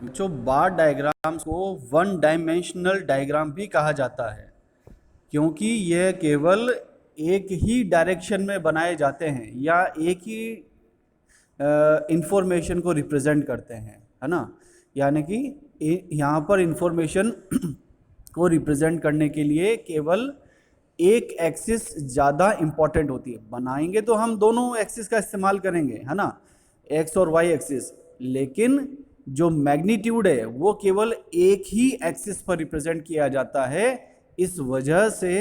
जो बार डायग्राम्स को one dimensional diagram भी कहा जाता है, क्योंकि यह केवल एक ही डायरेक्शन में बनाए जाते हैं या एक ही इंफॉर्मेशन को रिप्रेजेंट करते हैं, है ना। यानी कि यहाँ पर इंफॉर्मेशन को रिप्रेजेंट करने के लिए केवल एक एक्सिस ज़्यादा इम्पॉर्टेंट होती है। बनाएंगे तो हम दोनों एक्सिस का इस्तेमाल करेंगे, है ना, एक्स और वाई एक्सिस, लेकिन जो मैग्नीट्यूड है वो केवल एक ही एक्सिस पर रिप्रेजेंट किया जाता है। इस वजह से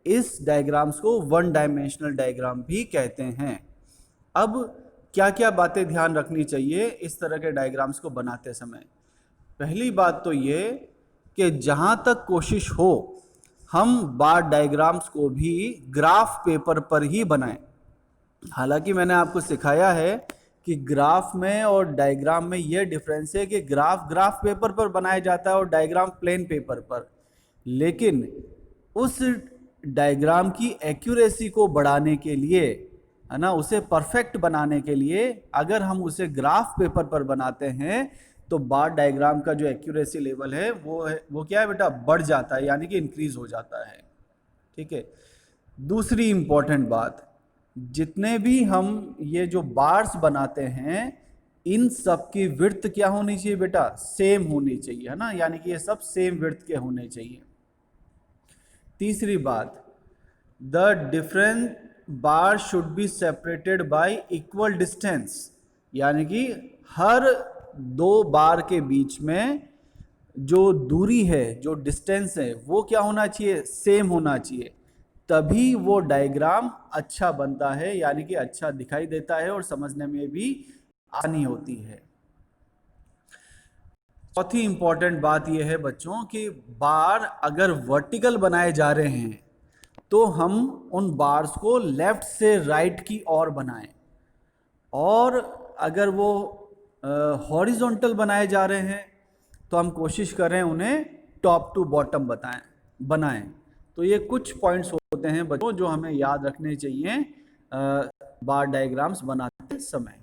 इस डायग्राम्स को वन डायमेंशनल डायग्राम भी कहते हैं। अब क्या क्या बातें ध्यान रखनी चाहिए इस तरह के डायग्राम्स को बनाते समय? पहली बात तो ये कि जहाँ तक कोशिश हो हम बार डायग्राम्स को भी ग्राफ पेपर पर ही बनाएं। हालांकि मैंने आपको सिखाया है कि ग्राफ में और डायग्राम में यह डिफरेंस है कि ग्राफ पेपर पर बनाया जाता है और डायग्राम प्लेन पेपर पर, लेकिन उस डायग्राम की एक्यूरेसी को बढ़ाने के लिए, है ना, उसे परफेक्ट बनाने के लिए अगर हम उसे ग्राफ पेपर पर बनाते हैं तो बार डायग्राम का जो एक्यूरेसी लेवल है वो क्या है बेटा, बढ़ जाता है, यानी कि इंक्रीज हो जाता है। ठीक है। दूसरी इंपॉर्टेंट बात, जितने भी हम ये जो बार्स बनाते हैं इन सब की विड्थ क्या होनी चाहिए बेटा, सेम होनी चाहिए, है ना, यानी कि ये सब सेम विड्थ के होने चाहिए। तीसरी बात, the different bar should be separated y equal distance, यानी कि हर दो बार के बीच में जो दूरी है, जो डिस्टेंस है, वो क्या होना चाहिए, सेम होना चाहिए, तभी वो डायग्राम अच्छा बनता है, यानी कि अच्छा दिखाई देता है और समझने में भी आसानी होती है। चौथी इंपॉर्टेंट बात यह है बच्चों कि बार अगर वर्टिकल बनाए जा रहे हैं तो हम उन बार्स को लेफ्ट से राइट की ओर बनाएं, और अगर वो हॉरिजॉन्टल बनाए जा रहे हैं तो हम कोशिश करें उन्हें टॉप टू बॉटम बनाएं। तो ये कुछ पॉइंट्स होते हैं बच्चों जो हमें याद रखने चाहिए बार डायग्राम्स बनाते समय।